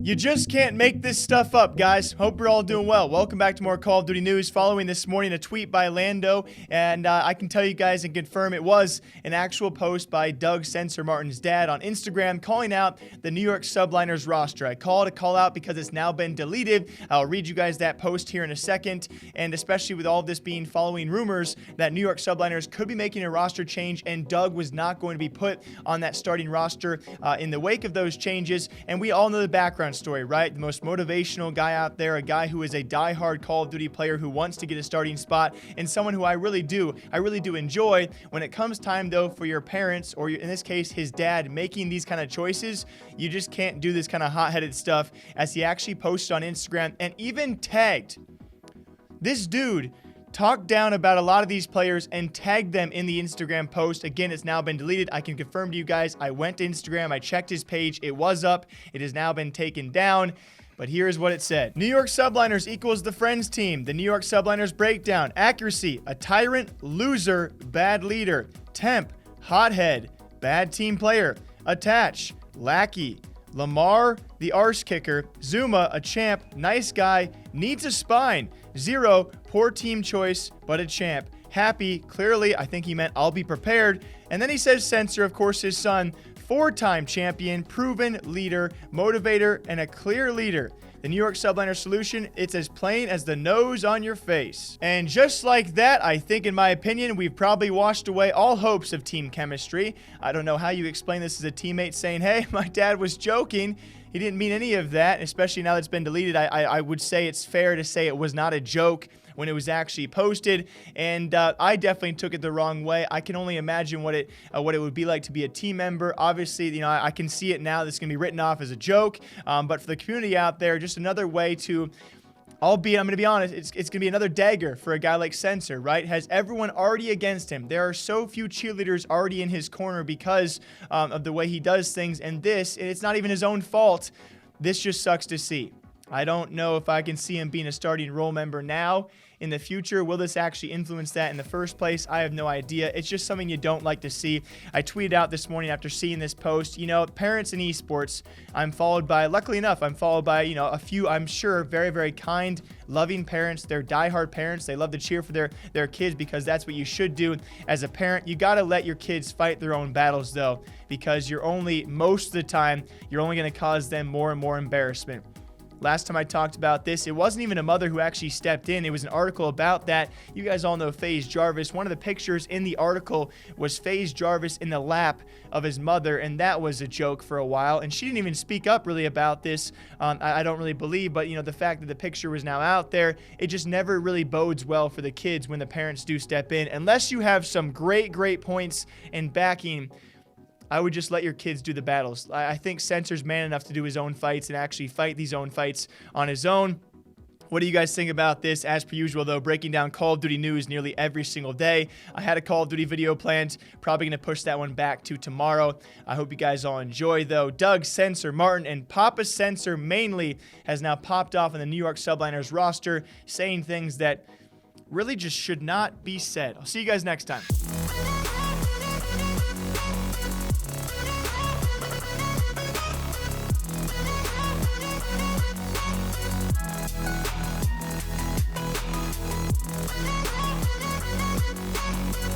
You just can't make this stuff up, guys. Hope you're all doing well. Welcome back to more Call of Duty news. Following this morning, a tweet by Lando, and I can tell you guys and confirm it was an actual post by Doug Censor, Martin's dad, on Instagram, calling out the New York Subliners roster. I call it a call out because it's now been deleted. I'll read you guys that post here in a second, and especially with all of this being following rumors that New York Subliners could be making a roster change, and Doug was not going to be put on that starting roster in the wake of those changes. And we all know the background story, right? The most motivational guy out there, a guy who is a diehard Call of Duty player who wants to get a starting spot, and someone who I really do enjoy. When it comes time, though, for your parents, or in this case, his dad, making these kind of choices, you just can't do this kind of hot-headed stuff, as he actually posted on Instagram and even tagged this dude, talked down about a lot of these players and tagged them in the Instagram post. Again, it's now been deleted. I can confirm to you guys, I went to Instagram, I checked his page, it was up, it has now been taken down. But here's what it said. New York Subliners equals the Friends team. The New York Subliners breakdown. Accuracy, a tyrant, loser, bad leader. Temp, hothead, bad team player. Attach, lackey. Lamar, the arse kicker. Zuma, a champ, nice guy, needs a spine. 0, poor team choice, but a champ. Happy, clearly, I think he meant I'll be prepared. And then he says Censor, of course, his son, 4-time champion, proven leader, motivator, and a clear leader. The New York Subliner solution, it's as plain as the nose on your face. And just like that, I think, in my opinion, we've probably washed away all hopes of team chemistry. I don't know how you explain this as a teammate saying, hey, my dad was joking. He didn't mean any of that, especially now that it's been deleted. I would say it's fair to say it was not a joke when it was actually posted, and I definitely took it the wrong way. I can only imagine what it would be like to be a team member. Obviously, you know, I can see it now. This is going to be written off as a joke, but for the community out there, just another way to, albeit, I'm going to be honest, it's going to be another dagger for a guy like Censor, right? Has everyone already against him? There are so few cheerleaders already in his corner because of the way he does things, and it's not even his own fault. This just sucks to see. I don't know if I can see him being a starting role member now. In the future, will this actually influence that in the first place? I have no idea. It's just something you don't like to see. I tweeted out this morning after seeing this post, you know, parents in esports, luckily enough, I'm followed by, you know, a few, I'm sure, very, very kind, loving parents. They're diehard parents. They love to cheer for their kids because that's what you should do as a parent. You got to let your kids fight their own battles, though, because most of the time, you're only going to cause them more and more embarrassment. Last time I talked about this, it wasn't even a mother who actually stepped in. It was an article about that. You guys all know FaZe Jarvis. One of the pictures in the article was FaZe Jarvis in the lap of his mother, and that was a joke for a while. And she didn't even speak up really about this. I don't really believe, but you know, the fact that the picture was now out there, it just never really bodes well for the kids when the parents do step in. Unless you have some great points and backing, I would just let your kids do the battles. I think Censor's man enough to do his own fights and actually fight these own fights on his own. What do you guys think about this? As per usual, though, breaking down Call of Duty news nearly every single day. I had a Call of Duty video planned. Probably going to push that one back to tomorrow. I hope you guys all enjoy, though. Doug, Censor, Martin, and Papa Censor mainly has now popped off on the New York Subliners roster, saying things that really just should not be said. I'll see you guys next time.